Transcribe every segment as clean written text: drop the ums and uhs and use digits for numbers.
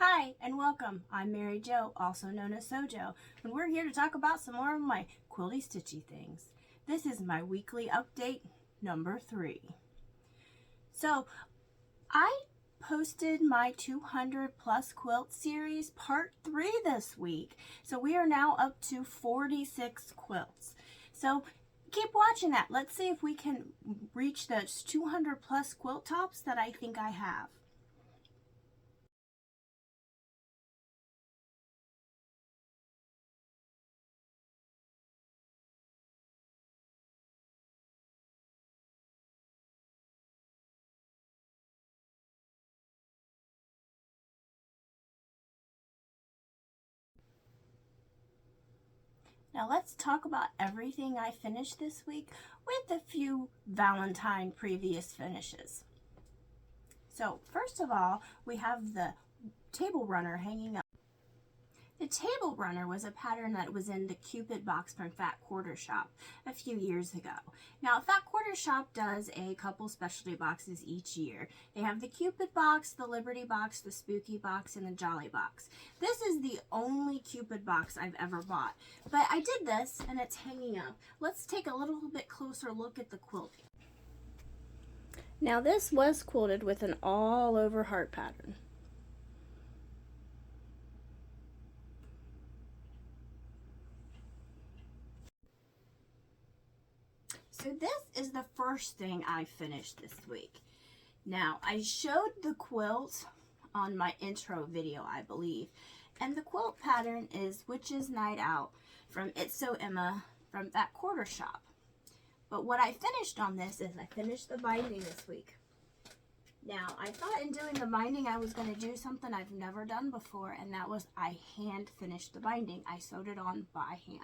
Hi and welcome. I'm Mary Jo, also known as Sojo, and we're here to talk about some more of my quilty stitchy things. This is my weekly update number 3. So I posted my 200 plus quilt series part 3 this week. So we are now up to 46 quilts. So keep watching that. Let's see if we can reach those 200 plus quilt tops that I think I have. Now let's talk about everything I finished this week with a few Valentine previous finishes. So first of all, we have the table runner hanging up. The table runner was a pattern that was in the Cupid box from Fat Quarter Shop a few years ago. Now, Fat Quarter Shop does a couple specialty boxes each year. They have the Cupid box, the Liberty box, the Spooky box, and the Jolly box. This is the only Cupid box I've ever bought, but I did this and it's hanging up. Let's take a little bit closer look at the quilting. Now, this was quilted with an all-over heart pattern. So this is the first thing I finished this week. Now, I showed the quilt on my intro video, I believe, and the quilt pattern is Witch's Night Out from It's So Emma from That Quarter Shop. But what I finished on this is I finished the binding this week. Now, I thought in doing the binding I was going to do something I've never done before, and that was I hand finished the binding. I sewed it on by hand.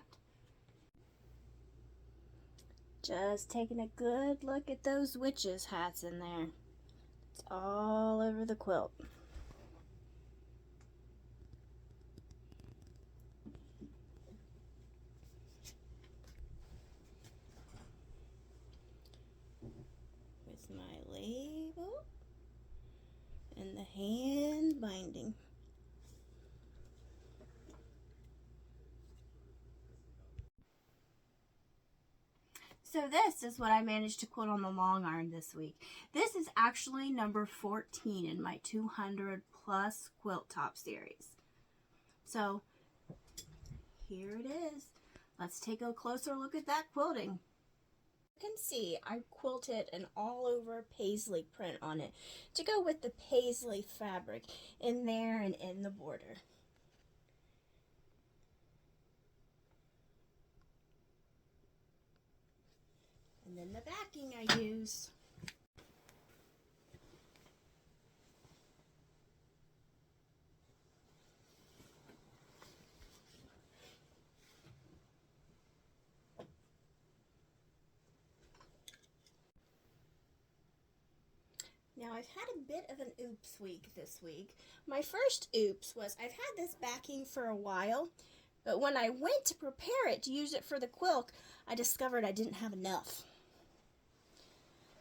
Just taking a good look at those witches' hats in there. It's all over the quilt. With my label and the hand binding. So this is what I managed to quilt on the long arm this week. This is actually number 14 in my 200 plus quilt top series. So here it is. Let's take a closer look at that quilting. You can see I quilted an all over paisley print on it to go with the paisley fabric in there and in the border. And then the backing I use. Now I've had a bit of an oops week this week. My first oops was I've had this backing for a while, but when I went to prepare it to use it for the quilt, I discovered I didn't have enough.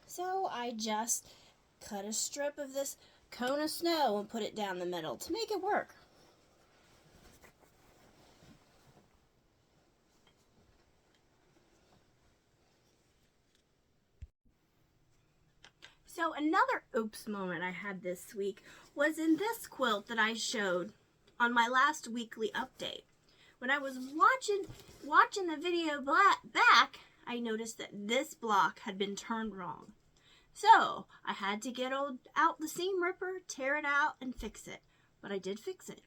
So I just cut a strip of this cone of snow and put it down the middle to make it work. So another oops moment I had this week was in this quilt that I showed on my last weekly update. When I was watching the video back, I noticed that this block had been turned wrong. So I had to get out the seam ripper, tear it out, and fix it. But I did fix it.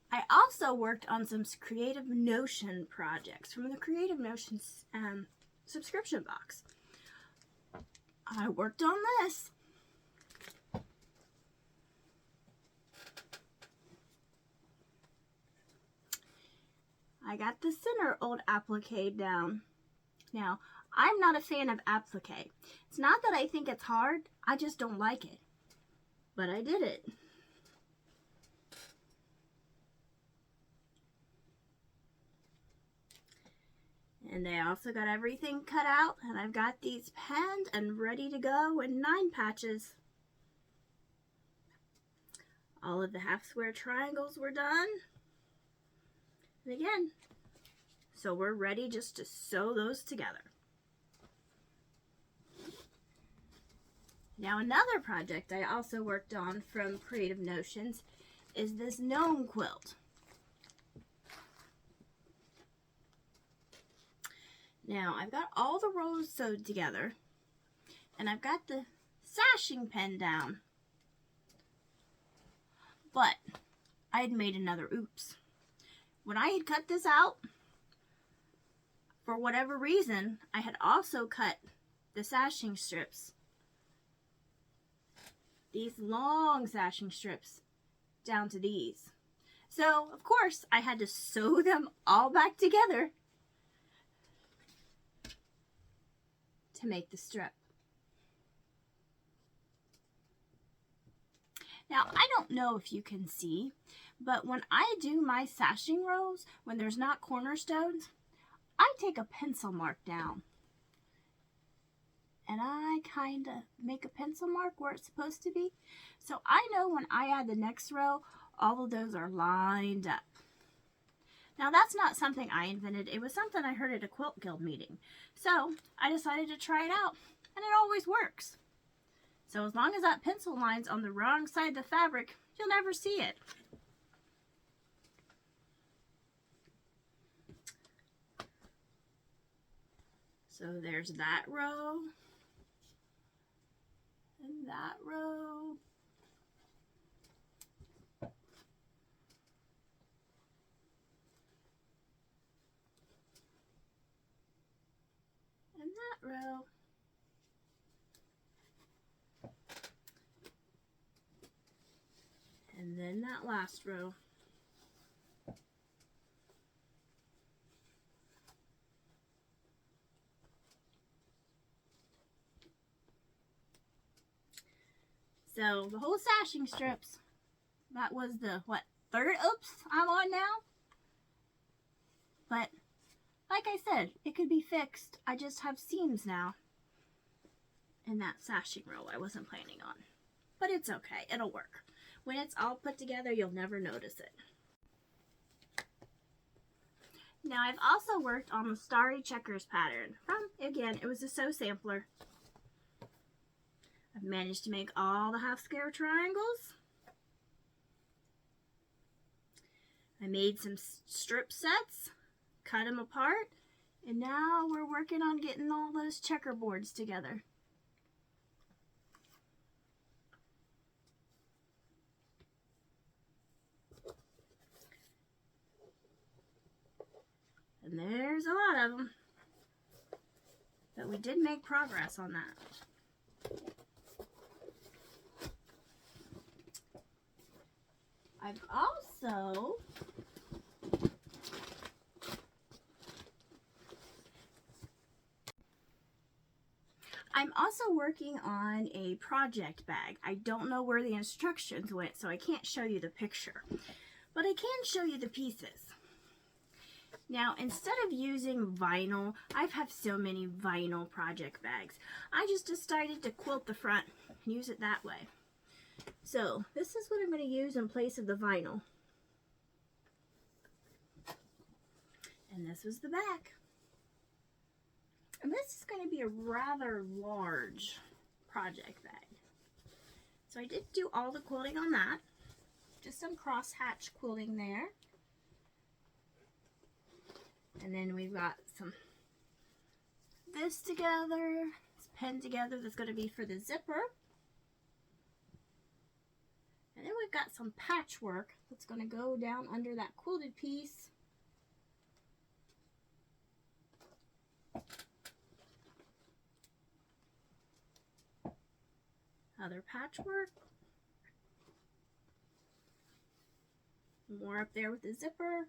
I also worked on some Creative Notion projects from the Creative Notion subscription box. I worked on this. I got the center old applique down. Now, I'm not a fan of applique. It's not that I think it's hard, I just don't like it. But I did it. And I also got everything cut out, and I've got these penned and ready to go in 9 patches. All of the half square triangles were done. And again, so we're ready just to sew those together. Now another project I also worked on from Creative Notions is this gnome quilt. Now I've got all the rows sewed together and I've got the sashing pen down, but I had made another oops. When I had cut this out, for whatever reason, I had also cut the sashing strips, these long sashing strips, down to these. So, of course, I had to sew them all back together to make the strip. Now, I don't know if you can see, but when I do my sashing rows, when there's not cornerstones, I take a pencil mark down. And I kind of make a pencil mark where it's supposed to be. So I know when I add the next row, all of those are lined up. Now that's not something I invented. It was something I heard at a Quilt Guild meeting. So I decided to try it out, and it always works. So as long as that pencil line's on the wrong side of the fabric, you'll never see it. So there's that row, and that row, and that row. And then that last row. So the whole sashing strips, that was the, what, third oops I'm on now? But like I said, it could be fixed. I just have seams now in that sashing row I wasn't planning on. But it's okay, it'll work. When it's all put together, you'll never notice it. Now I've also worked on the Starry Checkers pattern from, again, it was a sew sampler. I've managed to make all the half square triangles. I made some strip sets, cut them apart, and now we're working on getting all those checkerboards together. And there's a lot of them, but we did make progress on that. I'm also working on a project bag. I don't know where the instructions went, so I can't show you the picture, but I can show you the pieces. Now, instead of using vinyl, I've had so many vinyl project bags. I just decided to quilt the front and use it that way. So this is what I'm going to use in place of the vinyl. And this was the back. And this is going to be a rather large project bag. So I did do all the quilting on that. Just some cross-hatch quilting there. And then we've got some this together, this pen together that's going to be for the zipper. And then we've got some patchwork that's going to go down under that quilted piece. Other patchwork. More up there with the zipper.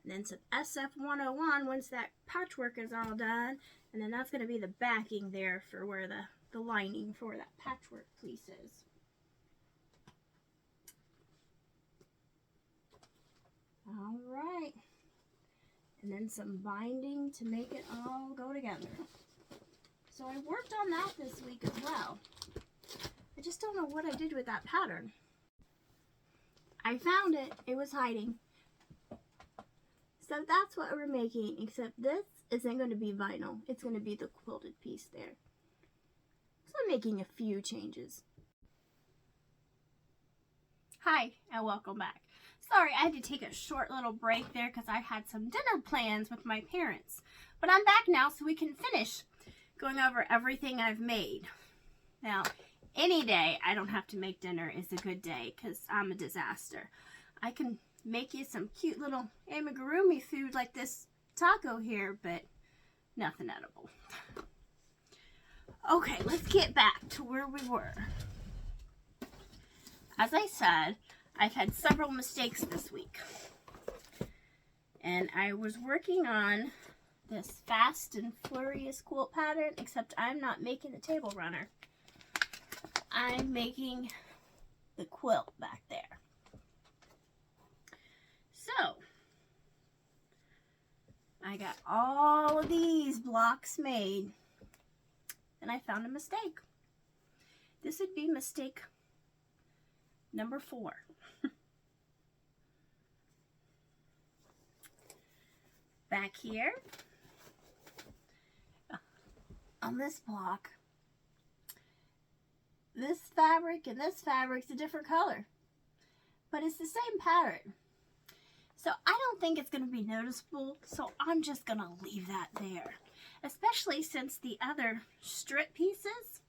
And then some SF101 once that patchwork is all done. And then that's going to be the backing there for where the lining for that patchwork piece is. All right. And then some binding to make it all go together. So I worked on that this week as well. I just don't know what I did with that pattern. I found it. It was hiding. So that's what we're making, except this isn't going to be vinyl. It's going to be the quilted piece there. So I'm making a few changes. Hi, and welcome back. Sorry, I had to take a short little break there because I had some dinner plans with my parents. But I'm back now so we can finish going over everything I've made. Now, any day I don't have to make dinner is a good day because I'm a disaster. I can make you some cute little amigurumi food like this taco here, but nothing edible. Okay, let's get back to where we were. As I said, I've had several mistakes this week. And I was working on this fast and furious quilt pattern, except I'm not making the table runner. I'm making the quilt back there. So, I got all of these blocks made, and I found a mistake. This would be mistake number 4. Back here, on this block, this fabric and this fabric's a different color, but it's the same pattern. So I don't think it's going to be noticeable, so I'm just going to leave that there. Especially since the other strip pieces,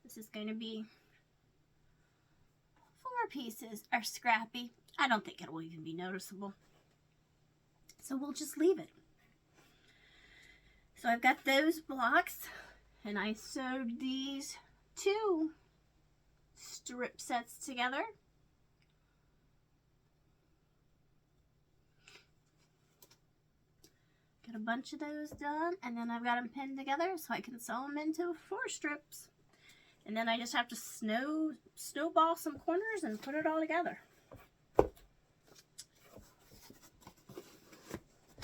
this is going to be 4 pieces, are scrappy. I don't think it will even be noticeable. So we'll just leave it. So I've got those blocks, and I sewed these 2 strip sets together. Got a bunch of those done, and then I've got them pinned together so I can sew them into 4 strips. And then I just have to snowball some corners and put it all together.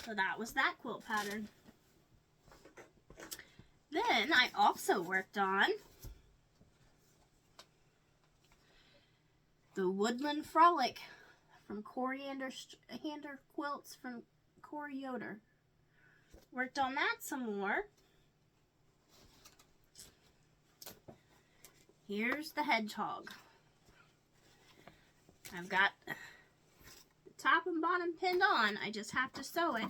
So that was that quilt pattern. Then I also worked on the Woodland Frolic from Coriander Quilts from Corey Yoder. Worked on that some more. Here's the hedgehog. I've got the top and bottom pinned on. I just have to sew it.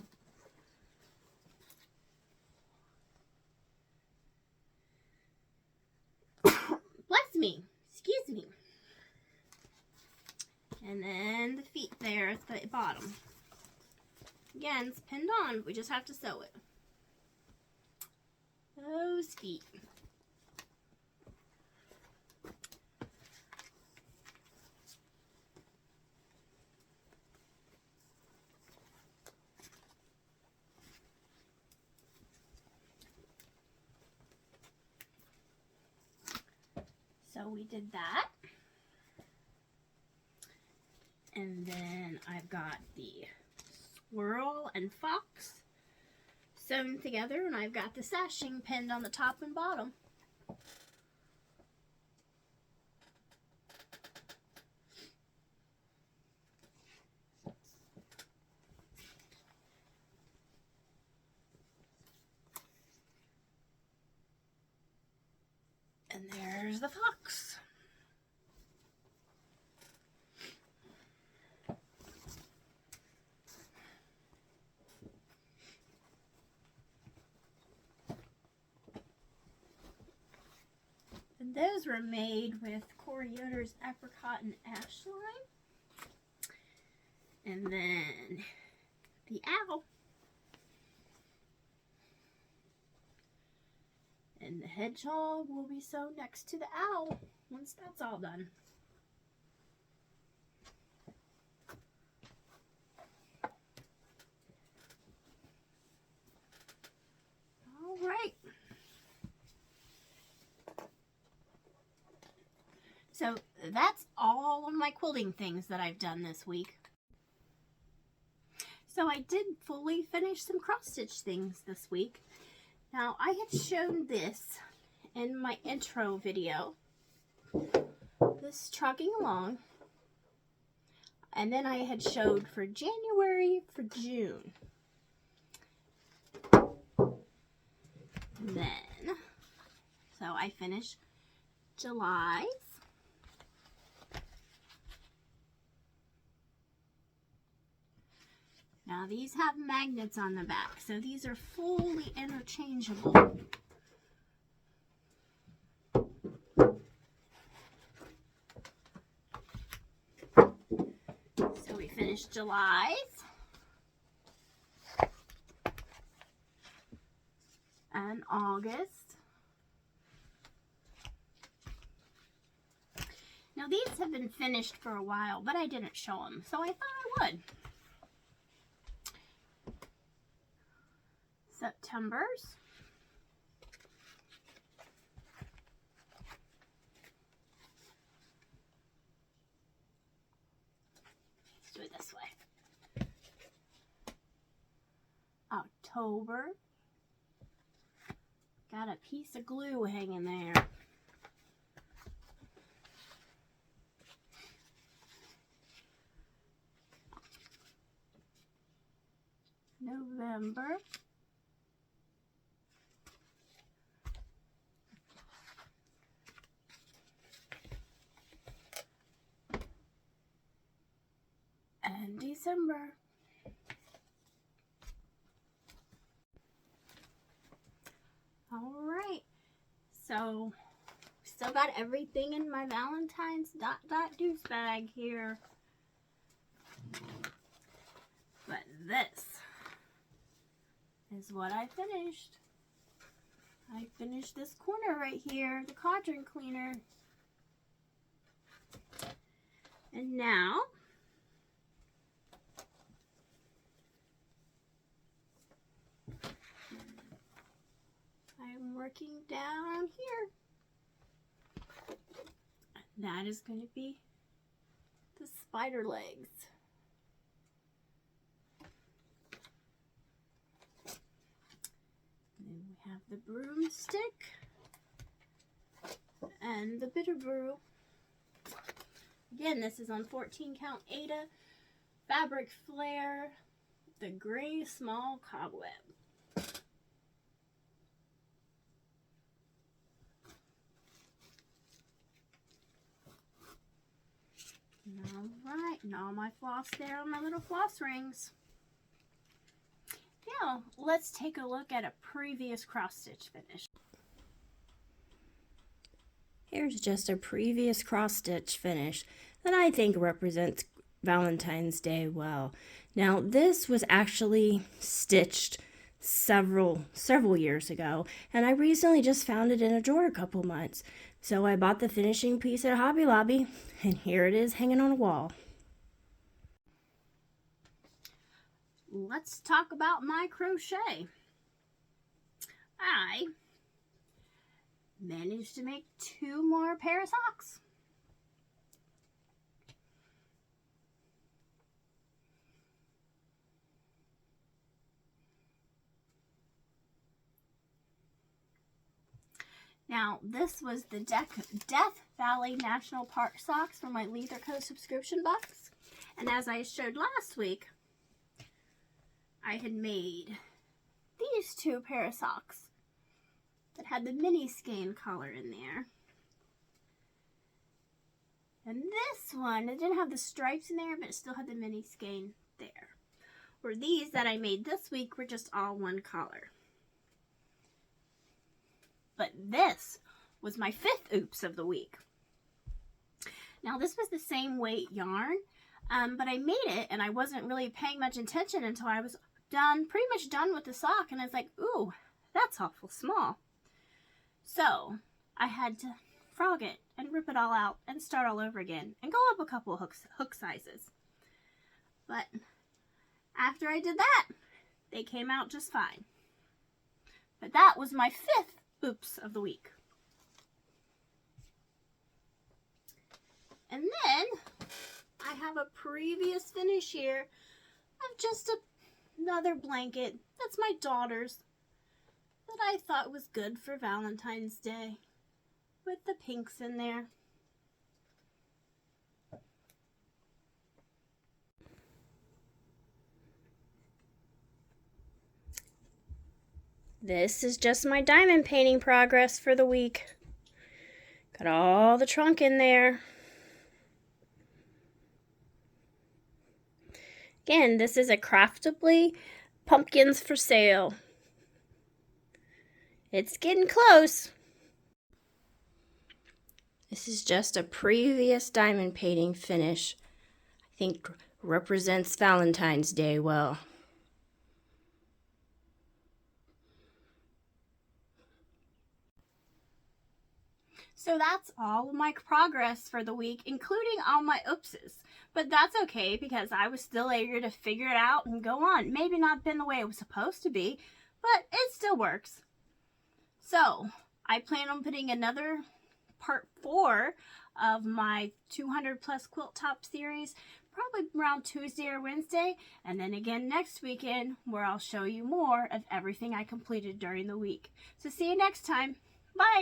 Bless me. Excuse me. And then the feet there at the bottom. Again, it's pinned on. We just have to sew it. Those feet. So we did that. And then I've got the squirrel and fox sewn together, and I've got the sashing pinned on the top and bottom. And there's the fox. And those were made with Corey Yoder's apricot and ash line. And then the owl. And the hedgehog will be sewn next to the owl once that's all done. All right. So that's all of my quilting things that I've done this week. So I did fully finish some cross stitch things this week. Now, I had shown this in my intro video, this trucking along, and then I had showed for January, for June. Then, so I finished July's. Now these have magnets on the back, so these are fully interchangeable. So we finished July's. And August. Now these have been finished for a while, but I didn't show them, so I thought I would. September's. Let's do it this way. October. Got a piece of glue hanging there. November. And December. All right, so still got everything in my Valentine's deuce bag here. But this is what I finished. I finished this corner right here, the quadrant cleaner. And now I'm working down here. That is going to be the spider legs. And then we have the broomstick and the Bitterbrew. Again, this is on 14 count Ada fabric flare, the gray small cobweb. Alright, and all my floss there on my little floss rings. Now, let's take a look at a previous cross stitch finish. Here's just a previous cross stitch finish that I think represents Valentine's Day well. Now, this was actually stitched several years ago, and I recently just found it in a drawer a couple months. So I bought the finishing piece at Hobby Lobby, and here it is hanging on a wall. Let's talk about my crochet. I managed to make 2 more pair of socks. Now, this was the Death Valley National Park socks from my Leather Co. subscription box. And as I showed last week, I had made these 2 pair of socks that had the mini skein collar in there. And this one, it didn't have the stripes in there, but it still had the mini skein there. Where these that I made this week were just all one color. But this was my 5th oops of the week. Now this was the same weight yarn, but I made it and I wasn't really paying much attention until I was pretty much done with the sock, and I was like, ooh, that's awful small. So I had to frog it and rip it all out and start all over again and go up a couple of hook sizes. But after I did that, they came out just fine. But that was my 5th oops of the week. And then I have a previous finish here of just another blanket. That's my daughter's. that I thought was good for Valentine's Day with the pinks in there. This is just my diamond painting progress for the week. Got all the trunk in there. Again, this is a Craftably Pumpkins for Sale. It's getting close. This is just a previous diamond painting finish. I think represents Valentine's Day well. So that's all of my progress for the week, including all my oopses. But that's okay because I was still able to figure it out and go on. Maybe not been the way it was supposed to be, but it still works. So I plan on putting another part 4 of my 200 plus quilt top series probably around Tuesday or Wednesday, and then again next weekend where I'll show you more of everything I completed during the week. So see you next time. Bye!